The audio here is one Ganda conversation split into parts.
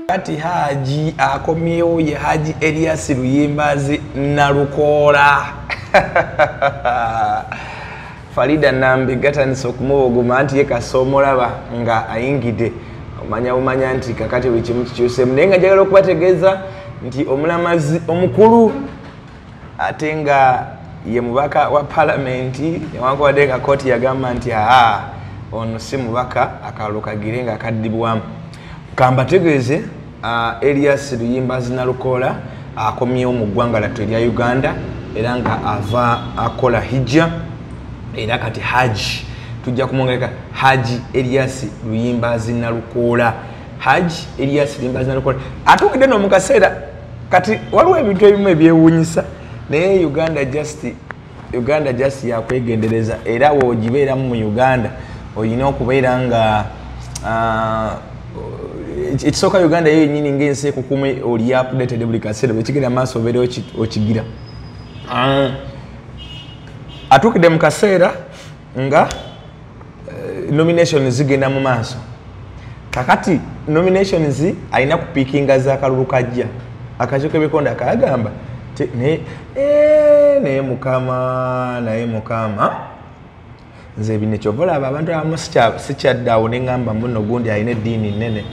Kati Haji akomyewo ye Haji Elias Luyimbazi Nalukoola. Farida Nambi gatandise okumubogoma anti ye kasomolaba nga ayingide umanya nti kakati buli kimu kikyuse naye nga njagala okubategeeza nti omulamazi omukulu ate nga ye mubaka wa palamenti newankubadde nga kooti yagamba nti ono si mubaka akalulu kagire nga akaddibwamu kambategeeze Elias Luyimbazi Nalukoola akomyewo mu ggwanga lattu erya Uganda era nga ava akola hijja era kati Haji tujja kumwongereka Haji Elias Luyimbazi Nalukoola. Haji Elias Luyimbazi Nalukoola atugidde no mu kaseera kati waliwo ebintu ebimu ebyewuunyisa naye Uganda just yakwegendereza era wogibeeramu mu Uganda olina okubeera nga ekisooka Uganda yo yennyini ng'ensi ekukume oli updated buli kaseera bwekigenda maaso obeera okigira atukidde mu kaseera nga nominations zigenda mu maaso kakati nominations alina kupiikinga z'akalulu kajja akakiiko k'ebikonde akagamba naye mukama nze bino kyovola abantu abamu sikyaddawo ne ŋŋamba muno gundi alina eddiini nnene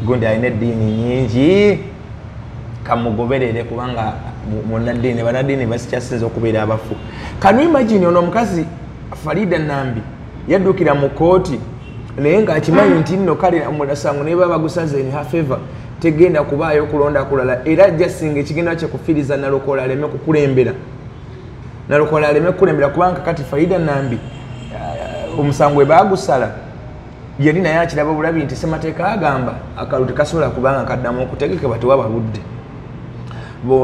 gundi alina eddiini nyingi kamugoberere kubanga munnaddiini bannaddiini basikyasinza okubeera abafu. Can you imagine ono omukazi Farida Nambi yaddukira mu kooti naye ng'akimanyi nti nno kale omusango naye baba bagusaze in her favor tegenda kubaayo kulonda kulala era ajja singa ekigenda kyekufiiriza Nalukoola aleme kukulembera kubanga kati Farida Nambi omusango we baagusala yali naye akiraba bulabi nti ssemateeka agamba akalulu tekasobola kubanga kaddamu okutegekebwa tewabaludde.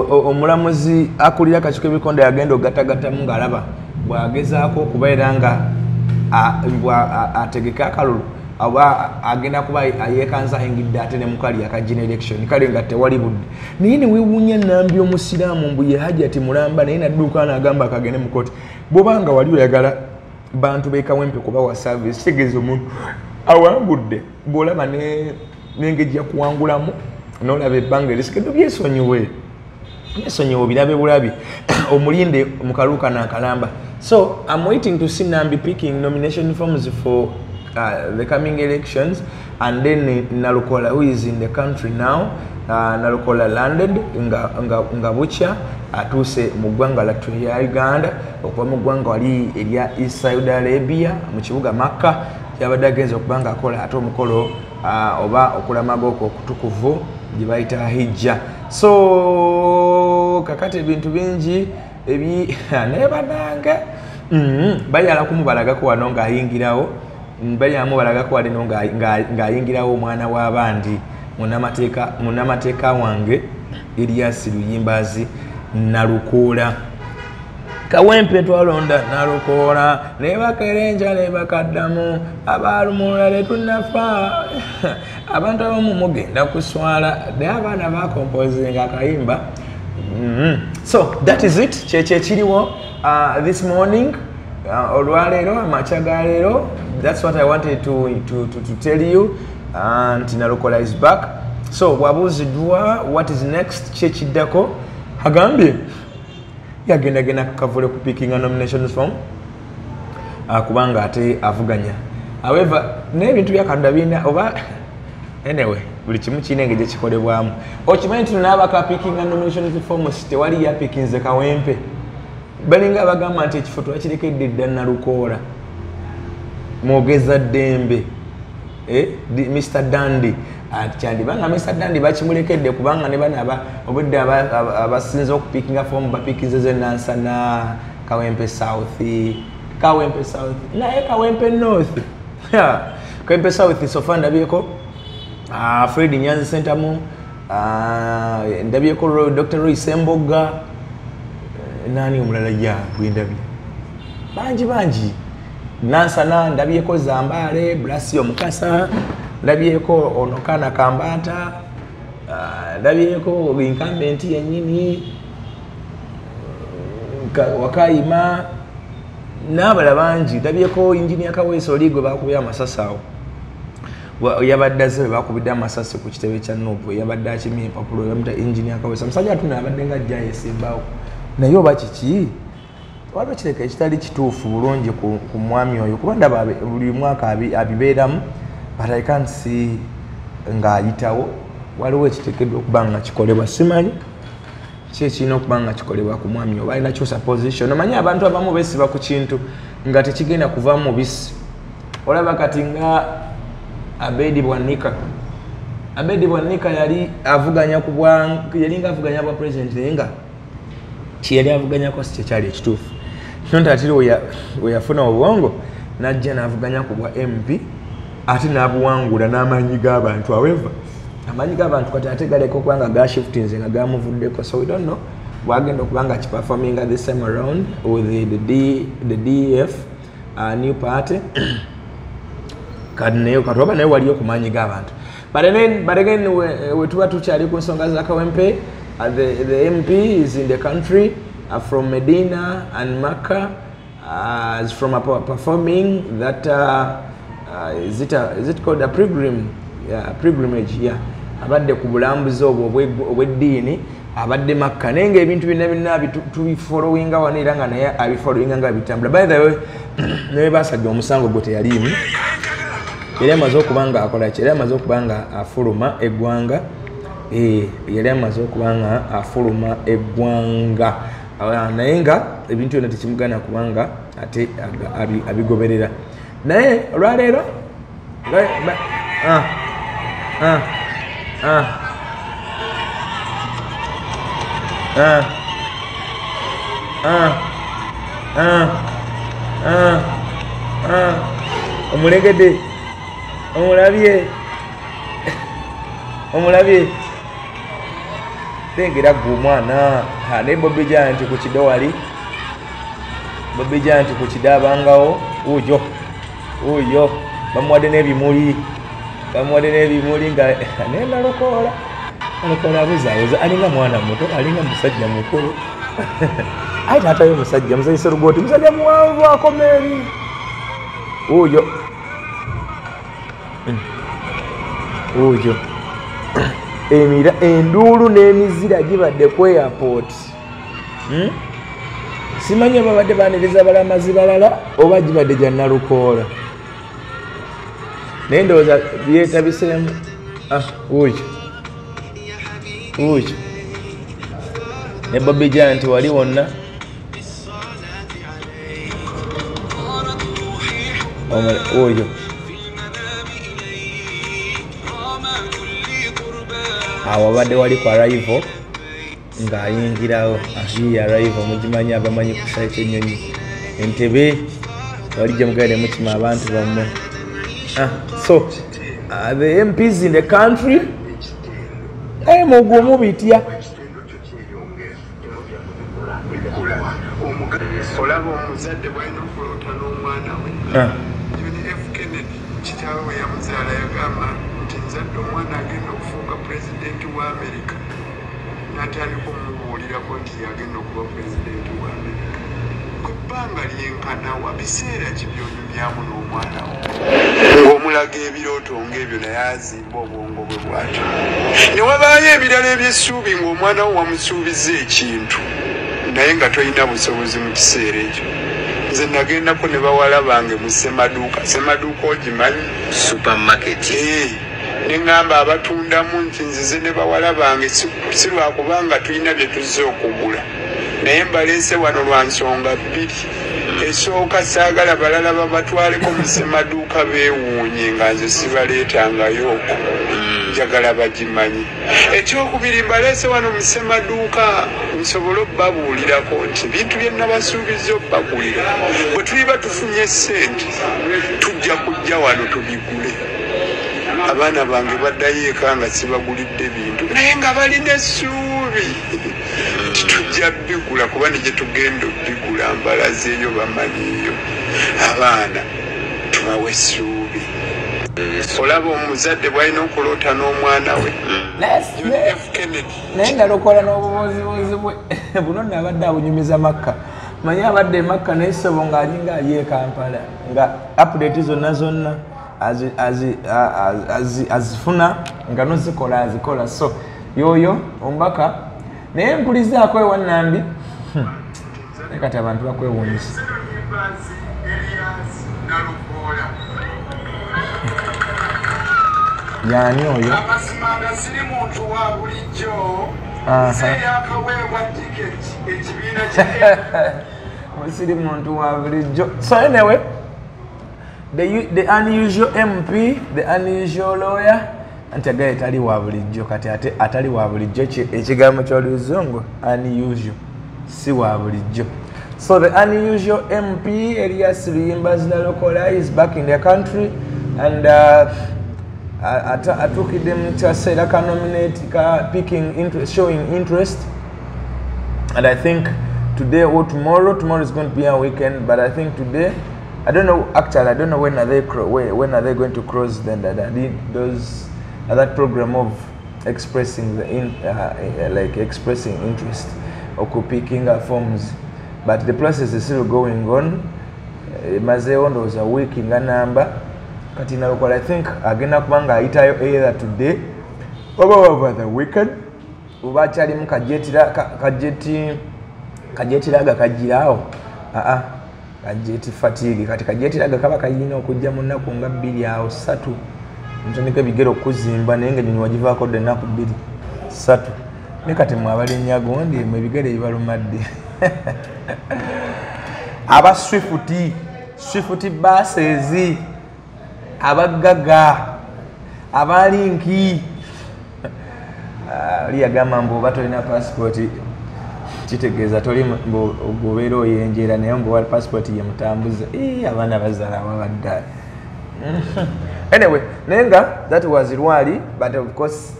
Omulamuzi akulira akakiiko k'ebikonde yagenda okugatagattamu ng'alaba bw'agezaako okubeera nga ategeka akalulu aba agenda kuba yeekanza ayingidde ate ne mukali akajina election kale nga tewali budde naye ne weewuunya Nambi omusiraamu mbu ye Hajati mulamba naye nadduuka n'agamba akagende mu kooti bw'obanga wali oyagala bantu beekawempe kubawa service kitegeeza omuntu awangudde bw'olaba n'engeri yakuwangulamu n'olaba ebbanga erisekedde byesonyiwe birabe bulabi omulinde mu kalulu kano akalamba. So I'm waiting to see Nambi picking nomination forms for the coming elections, and then Nalukoola, who is in the country now, Nalukoola landed nga bucha atuse mu ggwanga lattu erya Uganda okuva mu ggwanga wali erya East Saudi Arabia mu kibuga Makka yabadde agenza okuba nga akola ate omukolo oba okulamaga okwo okutukuvu gye bayita hijja. So kakati ebintu bingi naye bannange bayala kumubalagako wano ng'ayingirawo balyamubalagako wali no ng'ayingirawo omwana w'abandi munnamateeka wange Elias Luyimbazi Nalukoola. Kawempe twalonda Nalukoola ne bakerenja ne bakaddamu abalumula letunafa abantu abamu mugenda kuswala naye abaana bakompozinga akayimba. So that is it kyekiriwo this morning olwaleero amakya ga leero. That's what I wanted to tell you. And Nalukoola is back. So bwabuuziddwa what is next kyekiddako agambye yagendagenda kukavule kupikinga nominations form kubanga ate avuganya. However n'ebintu byakadda bina oba anyway buli kimu kirina engeri gye kikolebwamu. Okimanyi nti n'abakapikinga nominations forms tewali yapikinze Kawempe balinga bagamba nti ekifo twakirekedde dda Nalukoola mwogeza ddembe Mr. Dandy kyandibanga Mr. Dandy bakimulekedde kubanga ne bana obudde abasinza okupikinga form bapikize Nansana Kawempe South naye Kawempe North Kawempe South sofa ndabyeko Fred Nyanzi Centamu ndabyeko Dr. Roy Semboga nani omulala gwendabye bangi Nansana ndabyeko Zambale Blasio Mukasa ndabyeko Onokana Kambata ndabyeko incumbent yennyini Wakayima n'abala bangi ndabyeko Engineer Kaweesa oli gwe bakubya amasasaawo yabadde aze bakubidde amasasi ku kitebe kya Novo yabadde akimye empapulo yamuta engineer Kawesa musajja atuna abadde nga ajja yesimbawo naye oba kiki waliwo kireka ekitali kituufu bulungi ku mwami oyo kuba ndaba buli mwaka abibeeramu but I can't see ng'ayitawo waliwo ekiteekeddwa okuba nga kikolebwa simanyi ki ekirina okuba nga kikolebwa ku mwami oba alina kyusa position omanyi abantu abamu beesiba ku kintu nga tekigenda kuva mubisi olaba kati nga Abedi Bwanika yali avuganya yalinga avuganya bwa president nenga kiyali avuganyako si kyekyali ekituufu nonta atiri we yafuna obwongo najja n'avuganya ku bwa MP ate n'abuwangula n'amaanyi g'abantu however amaanyi g'abantu kati ate galeka okuba nga gashiftinze nga gamuvuddeko so we don't know bwagenda okuba nga kiperforminga this time around with the DEF new party kati naye katoba naye waliyo ku maanyi g'abantu but again we tuba tukyali ku nsonga za Kawempe the MP is in the country from Medina and Makkah is from performing that is it called a pilgrimage abadde ku bulambuzi obw'eddiini abadde Makkah nenge ebintu binna tubifollowinga wano era nga naye abifollowinga nga bitambula by the way naye basajja omusango gwe teyalimu yali amaze okuba nga akola ki yali amaze okuba nga afuluma eggwanga yali amaze okuba nga afuluma eggwanga naye nga ebintu byonna tekimugana kubanga ate abigoberera naye olwaleero omulegedde omulabye lengera gwe omwana ne Bobby Giant ku kida wali Bobby Giant ku kida abangawo uyo bamuwadde n'ebimuli nga nenda lokoola abuzaabuza alinga mwana muto alinga musajja mukulu aye taatayo omusajja musanyise lugooti musajja muwanvu akomeeri uyo enduulu n'emizira gibadde ku airport simanyi oba badde baaniriza balamazi balala oba gibadde gya Nalukoola naye ndowooza byetabiseemu uyo ne Bobby Giant wali wonna oyo awo abadde wali ku arrival ng'ayingirawo ahiye arrival mugimanyi abamanyi ku site ennyonyi Entebbe wali gye mugende mukima abantu bammwe so the MPs in the country mugumu bitya olaba omuzadde bwalina okulota n'omwana we John F. Kennedy kitaawe we yamuzaala yagamba nti nzadde omwana agenda okufuuka pulezidenti wa Amerika n'atandika omubuulirako nti yagenda okuba pulezidenti wa Amerika ebbanga lyenkanawa biseera kibyonyumyamu n'omwana we ng'omulaga ebirooto ng'ebyo naye azimba obwongo bwe bwatyo ne wabaayo ebirala eby'essuubi ng'omwana we wamusuubiza ekintu naye nga tolina busobozi mu kiseera ekyo nze nagendako ne bawala bange mu semaduuka ogimanyi supermarket ne ŋŋamba abatundamu nti nzize ne bawala bange si lwakubanga tulina bye tuzze okugula naye mbaleese wano lwa nsonga bbiri esooka saagala balala babatwaleko mu semaduuka beewuunye nga nze sibaleetangayooko njagala bagimanyi ekyokubiri mbaleese wano mu semaduuka nsobole obbabuulirako nti bintu bye nabasuubiza obbagulira bwe tuliba tufunye ssente tujja kujja wano tubigule abaana bange baddayo eka nga sibagulidde bintu naye nga balina essuubi tujja bigula kuba ne gye tugenda obigula mbalazeeyo bamanyiyo abaana tubawe essuubi olaba omuzadde bwalina okuloota n'omwana we John F. Kennedy naye Nalukoola n'obubozibozi bwe buno nno abadde abunyumiza Makka manyi abadde Makka naye ssebo ng'alinga ali e Kampala nga update zonna azifuna nga nozikola azikola. So yoyo ombaka naye mpulizaako ewa Nambi kati abantu bakwewuunyisa. Yani oyo Amasimanga siri muntu wa bulijjo akaweebwa tiketi ekibiina musiri muntu wa bulijjo. So anyway, the unusual MP, the unusual lawyer, anti agaye tali wa bulijjo kati ate atali wa bulijjo ekigambo ky'oluzungu unusual si wa bulijjo. So the unusual MP Elias Luyimba Zinalokola is back in the country, and I took them to say that can nominate, picking interest, showing interest, and I think today or tomorrow is going to be a weekend, but I think today, I don't know, actually I don't know when are they going to cross that program of expressing expressing interest or picking forms, but the process is still going on. Mazeo was a week in number. Kati Nalokola, I think agenda kubanga ayitayo either today or over the weekend. Uba kyalimu kajetiraga kajiraawo. Kajeti fatigue. Kati kajetiraga kaba kayina okujja mu nnaku nga 2 awo 3. Ntandika ebigero okuzimba naye nga nyinyi wagivaako dde ennaku 2 3. Ne kati mwabali nnyagondi mu ebigere ebibalumadde. Aba Swift buses, abagaga, abalinki, liyagamba mbu oba tolina passport kitegeeza toli ogobeera oyenjera naye mbu wali passport ye mutambuza abaana bazaala wabadda. Anyway, naye nga that was Lwali, but of course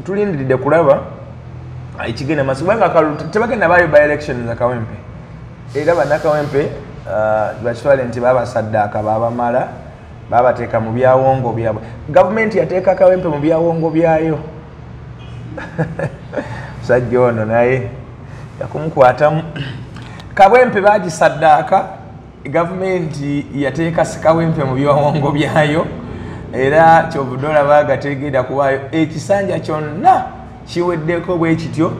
tulindiridde kulaba ekigenda maaso kubanga tebagenda baayo by election za Kawempe era bannakawempe bakitwale nti babasaddaaka babamala babateeka mu byawongo byabwe. Gavumenti yateeka Kawempe mu byawongo byayo. Musajja ono naye yakumukwatamu. Kawempe bagisaddaaka, gavumenti yateeka Kawempe mu byawongo byayo era kyobudola bagategeera kuwaayo ekisanja kyonna kiweddeko bwe kityo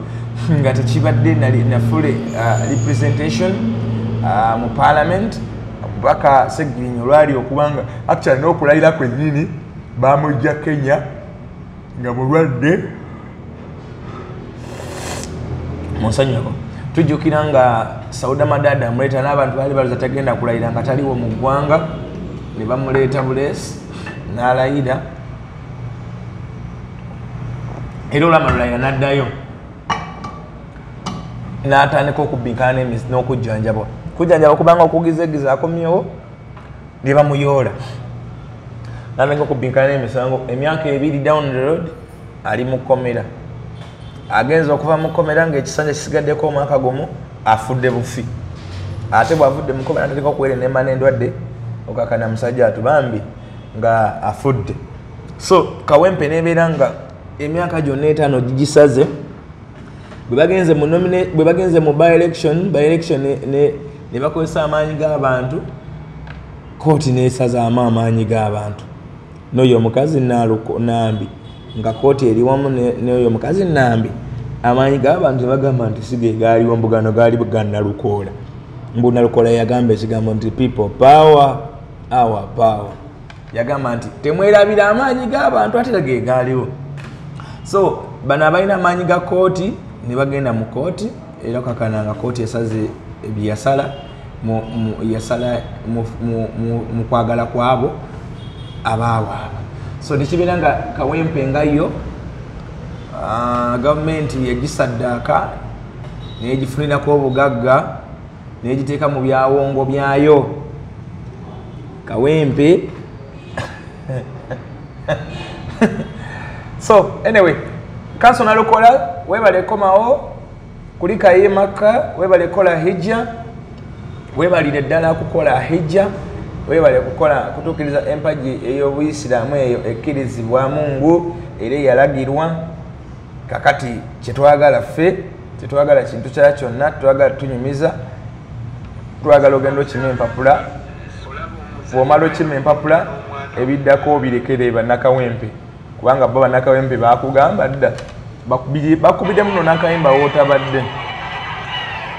nga tekibadde na full representation mu parliament. Mpaka Segirinyo Lwali okubanga actually n'okulayira kwennyini bamujja Kenya nga mulwadde munsanyuko. Tujjukira nga Sauda Madada amuleeta n'abantu baali baluza tagenda kulayira nga taliwo mu ggwanga, ne bamuleeta buleesi n'alayira era olama lulayira n'addayo n'atandika okubinkana n'emisi n'okujjanjabwa kubanga okugizegiza akomyewo ne bamuyoola n'atandika okubinkana n'emisango. Emyaka 2 down the road ali mu kkomera, agenza okuva mu kkomera ng'ekisanja kisigaddeko omwaka gumu afudde bufi. Ate bw'avudde mu kkomera n'atandika okuwera enema n'endwadde okakana musajja atubambi nga afudde. So Kawempe n'ebeera nga emyaka gyonna 5 gigisaze. Bwe bagenze mu by election ne bakozesa amaanyi g'abantu, kooti n'esazaamu amaanyi g'abantu n'oyo omukazi Nambi nga kooti eri wamu n'oyo omukazi Nambi. Amaanyi g'abantu ne bagamba nti si ge gaaliwo, mbu gano gaali ga Nalukoola. Mbu Nalukoola yagamba ekigambo nti people power, our power. Yagamba nti temwerabira amaanyi g'abantu ate ge gaaliwo. So bano abalina amaanyi ga kooti ne bagenda mu kooti era kakana nga kooti esaze ebyasala mu kwagala kwabo abaawa. So nekibeera nga Kawempe ngayo gavumenti yagisaddaaka negifunirako obugagga negiteeka mu byawongo byayo. Kawempe so anyway, Council Nalokola webale komawo kuli Kayemaka, webale kola hijja, webalire ddala kukola hijja, webale kukola kutuukiriza empagi ey'Obuyisiraamu eyo ekkirizibwa Mungu era yalagirwa. Kakati kyetwagala ffe tetwagala kintu kyala kyonna, twagala tunyumiza, twagala ogenda okima empapula, bw'omala okima empapula ebiddako birekere bannakawempe kubanga bo bannakawempe bakugamba dda bakubidde muno nakayimba wootabadde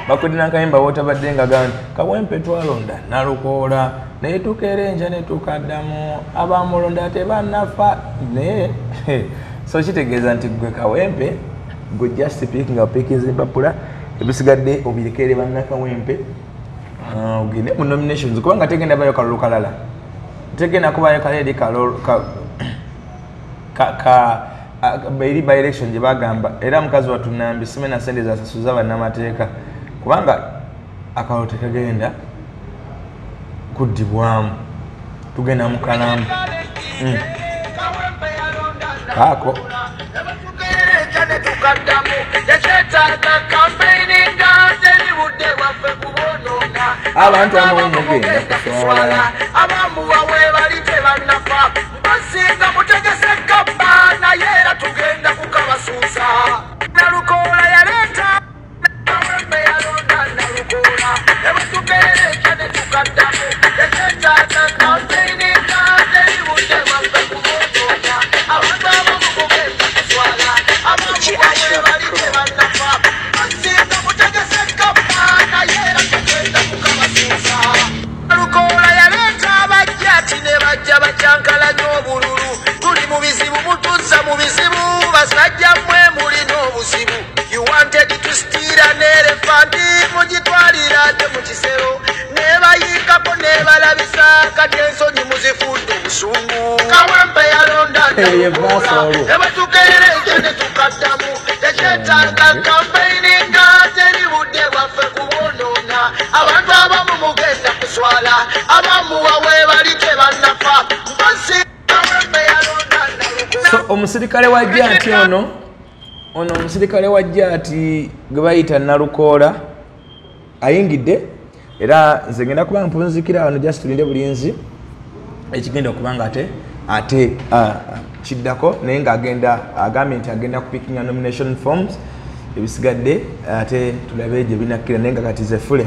bakudde nakayimba wootabadde nga gandi kawempe twalonda nalukoola naye tukeerenja ne tukaddamu abamulonda tebannafa naye so kitegeeza nti gwe kawempe gwe just picking up pickings empapula ebisigadde obirekere bannakawempe ogende mu nominations kubanga tegenda bayo kalulu kalala tegenda kubayo kaledi kalulu eri by election gye bagamba era mukazi watunambi simena sente zasasuza bannamateeka kubanga akalulu tekagenda kuddibwamu tugenda mu kalamu kaako abantu amumugenda kuswala abamuwawe bali tebannafa basinga mutegese kabbana yera tugenda kukabasuusa nalukoola yaleeta kawempe yalonda nalukoola ebatugereja ne tukaddamu ekyetaaga kampeininga teribudde waffe kubonoona abantu abamu mugenda kuswala abamuwawe bali tebannafa basinga mutegese kabbana yera tugenda kukabasuusa nalukoola yaleeta abajjati ne bajja bajjankalanya obululu tuli mu bizibu mutuzza mu bizibu basajja mmwe mulina obuzibu you wanted to steal an elephant mugitwalira ate mu kisero nebayikako nebalabisa kati ensonyi muzifudde obusungu kawempe yalonda ebatugeereje ne tukaddamu tekyetaaga kampeininga teribudde bwaffe kubonoona abantu abamu mugenda kuswala abamuwawe bali tebannafa mbasi kawempe yalonda so omusirikale wa jati ono omusirikale wa jati gwe bayita nalukoola ayingidde era nze ngenda kuba mpunzikira wano just tulinde bulinzi ekigenda okubanga ate kiddako naye ng'agenda agambye nti agenda kupickinga nomination forms ebisigadde ate tulabe gye binakkira naye nga kati ze fule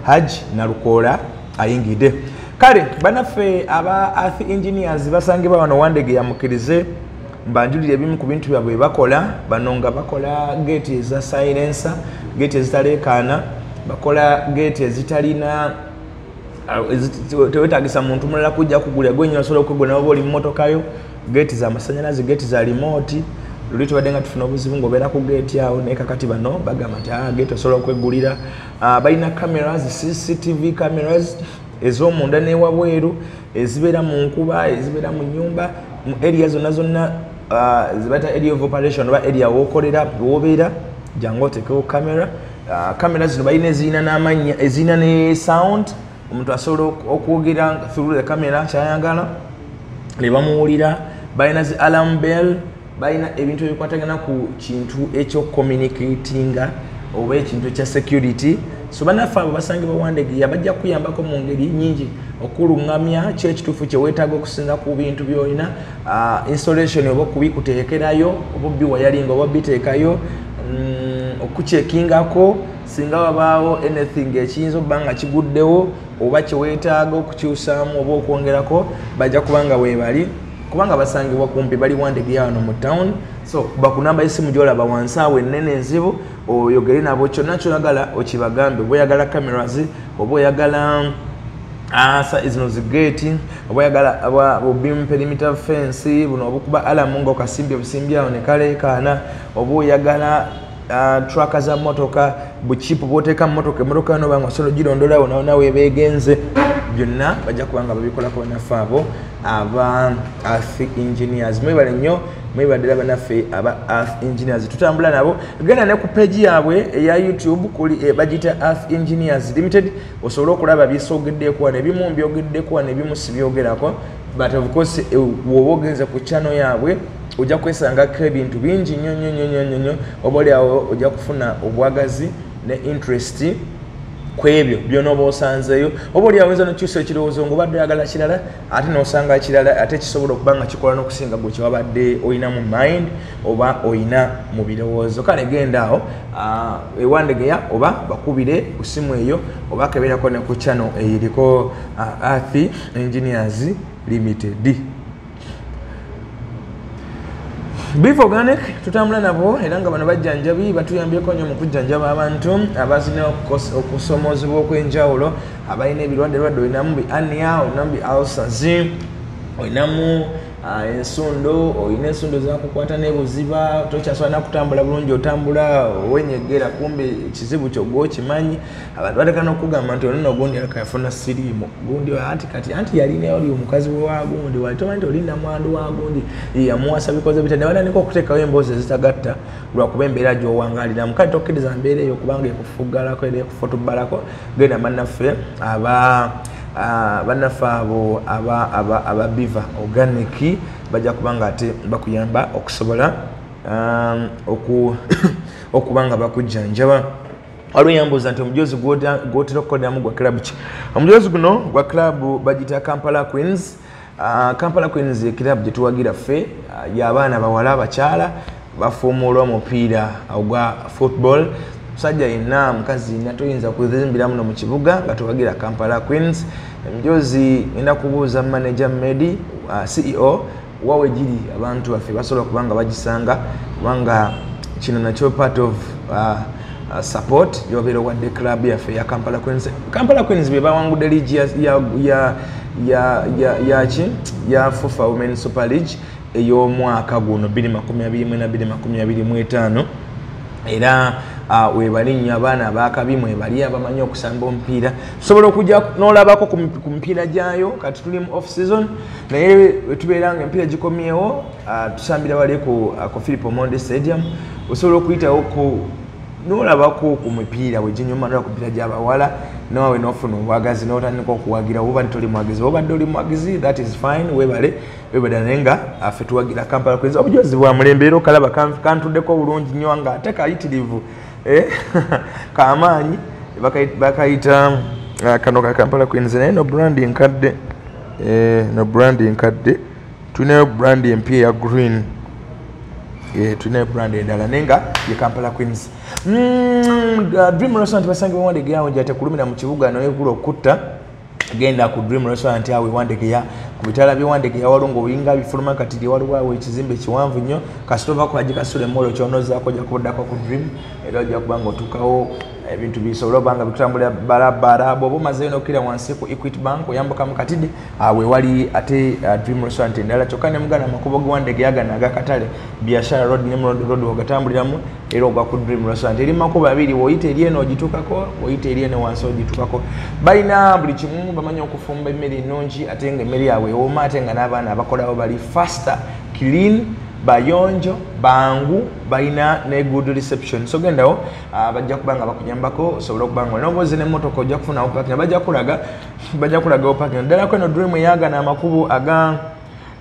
hajj nalukoola ayingidde kale banaffe aba earth engineers basangibwa wano wandege yamukkirize mbanjulire ebimu ku bintu byabwe bakola bano nga bakola gate eza silencer gate ezitaleekaana bakola gate ezitalina tewetagisa muntu mulala kujja kugulira gwenyina osobola okwegula nabo oli mmotokayo gate za masanyalaze gate za remote luli tubadde nga tufuna obuzibu ng'obeera ku gate awo naye kakati bano bagamba nti gate osobola okwegulira balina cameras cctv cameras ez'omunda n'ewabweru ezibeera mu nkuba ezibeera mu nyumba mu area zonna zibayita area of operation oba area wookolera woobeera jangu oteekewo camera zino balina ezirina n'amannya ezirina ne sound omuntu asobola okwogera through the camera kyayagala ne bamuwulira balina zi alarm bell balina ebintu ebikwatagana ku kintu ekyocommunicatinga oba ekintu ekya security so banaffe abo basangibwa wandege bajja kuyambako mu ngeri nyingi okulungamya ki ekituufu kyeweetaaga okusinza ku bintu byolina installation oba okubikuteekerayo oba biwayalinga oba biteekayo okukyekingako singa wabaawo anything ekiyinza okuba nga kiguddewo oba kyeweetaaga okukyusaamu oba okwongerako bajja kubanga weebali kubanga basangibwa kumpi bali wandege wano mu town so bakunamba esimu gyolaba wansi awo ennene enzibu oyogere nabo kyonna ky'oyagala okibagambe oba oyagala cameras oba oyagala zino zigate oba oyagala beam perimeter fence buno obukuba alamu nga okasimbye obusimbye awo ne kaleekaana oba oyagala tracker za motoka buchipu bwoteeka mu motoka emotoka yano banga osobola ogirondolawo nawe beegenze byonna bajja kubanga babikolako banaffe abo aba earth engineers mwebale nnyo mwebadde banaffe aba earth engineers tutambula nabo genda ne ku page yaabwe eya YouTube kuli bagita Earth Engineers Limited osobola okulaba byesogeddeeko wano ebimu mbyogeddeeko wano ebimu sibyogerako but of course woba ogenze ku channel yaabwe ojja kwesangako ebintu bingi nnyo oba oli awo ojja kufuna obwagazi ne interest kwebyo byonooba osanzeeyo oba oli awinza nokyusa ekirowoozo ng'obadde oyagala kirala ate n'osanga kirala ate kisobola okuba nga kikola n'okusinga gwe kyewabadde oyina mu mind oba oyina mu birowoozo kale genda awo ewandegeya oba bakubire ku simu eyo oba kebeerako ne ku channel eyiriko Earth Engineers Limited. Beef Organic tutambula nabo era nga bano bajjanjabi batuyambyeko nnyo mu kujjanjaba abantu abazina okusomozebwa okwenjawulo abalina ebirwadde olinamu bi hernia, olinamu bi ulcers, olinamu ensundo, olina ensundo zakukwata n'ebuziba tokyasobola nakutambula bulungi otambula wenyegera kumbe ekizibu kyo gwokimanyi abantu baleka n'okugamba nti olina ogundi yakafuna siriimu gundi anti yalina oli omukazi wa gundi wali tomanyi nti olina mwandu wa gundi yamuwasa bikoze bitadde batandika okuteekawo emboozi ezitagatta lwakuba embeera gy'owangaliramu kale tokkiriza mbeera eyo kubanga ekufuggalako era ekufotubbalako genda bannaffe bannaffe abo aba Beef Organic bajja kubanga ate bakuyamba okusobola okubanga bakujjanjaba. Waliwo yambuuza nti omujozi gw'otera okukoleramu gwa club ki? Omujozi guno gwa club bagita Kampala Queens. Kampala Queens ye club gye tuwagira ffe y'abaana bawala abakyala bafuumuula omupiira ogwa football. Musajja yenna mukazi yenna toyinza kuzimbira muno mu kibuga nga tuwagira Kampala Queens. Omujozi ngenda kubuuza manager Medi CEO wawe giri abantu baffe basobola kubanga bagisanga kubanga kino nakyo part of support yobeera wadde club yaffe ya Kampala Queens. Kampala Queens be bawangudde league ya FUFA Women's Super League ey'omwaka guno 2024-2025 era webali nnyo abaana abakabi mwebali abamanyi okusamba omupiira sobola okujja n'olabako ku mipiira gyayo kati tuli mu off season naye wetubeera nga empiira gikomyewo tusambira wali ku Philip Omondi Stadium osobola okuyitawo n'olabako ku mipiira weginyuma nola ku mipiira gy'abawala nawe n'ofuna obwagazi n'otandika okuwagira oba toli mwagizi obadde oli mwagizi that is fine webale naye nga affe tuwagira Kampala Queens obujozi bwa mulembe era okalaba kantuddeko bulungi nnyo nga ate kayitirivu kamaanyi bakayita kano ka Kampala Queens naye no brandi nkadde tulinayo brandi empya ya green tulinayo brandi endala naye nga ye Kampala Queens. Dream Restaurant basangibwa Wandege yawe gyate kulumira mu kibuga n'ebula okutta genda ku Dream Restaurant yawe Wandege ya ku bitala bye Wandege ya walungo obuyinga bifuluma kati lye waliwo awo ekizimbe kiwanvu nnyo kasitova ko agikasule molo kyonozaako ojja kuddako ku Dream era ojja kubanga otuukawo ebintu bisobola obanga bitambulira barabara bw'oba omazeyo n'okkira wansi ku Equity Bank oyambuka mu katidi we wali ate Dream Restaurant endala kyokka ne mugana amakubo ge Wandege yagana agakatale Biashara Road ne Mrondo Road ogatambuliramu era ogwa ku Dream Restaurant eri makubo abiri woyita eri eno ogituukako woyita eri eno wansi ogituukako balina buli kimu bamanyi okufumba emmere ennungi ate nga emmere yaabwe ewooma ate nga n'abaana abakolawo bali faster clean bayonjo bangu balina ne good reception so gendawo bajja kubanga bakuyambako osobola okubanga n'oboze n'emmotoka ojja kufuna opakinga bajja kulaga opakinga ddala kweno Dream yagana amakubo aga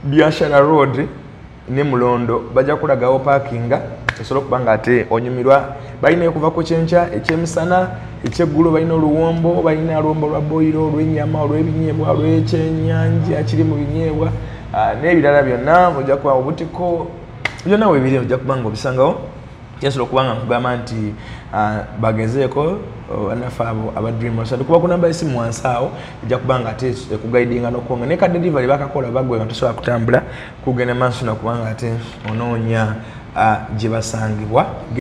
Biashara Road ne Mulondo bajja kulagawo parkinga osobola okubanga ate onyumirwa balina okuva ku kyenkya ekyemisana ekyeggulo balina oluwombo balina luwombo lwa boyiro olw'ennyama olw'ebinyeebwa olw'ekyennyanja kiri mu binyeebwa n'ebirala byonna ojja kuba obutiko byonna webiri ojja kubanga obisangawo kyasobola okubanga nkugamba nti bagezeeko bannaffe abo aba Dream Restaurant kuba ku namba y'essimu wansi awo ojja kubanga ate ekugaidinga n'okwonga ne ka delivery bakakola bagwe nga tosobola kutambula kugenda maaso nakubanga ate onoonya gye basangibwa.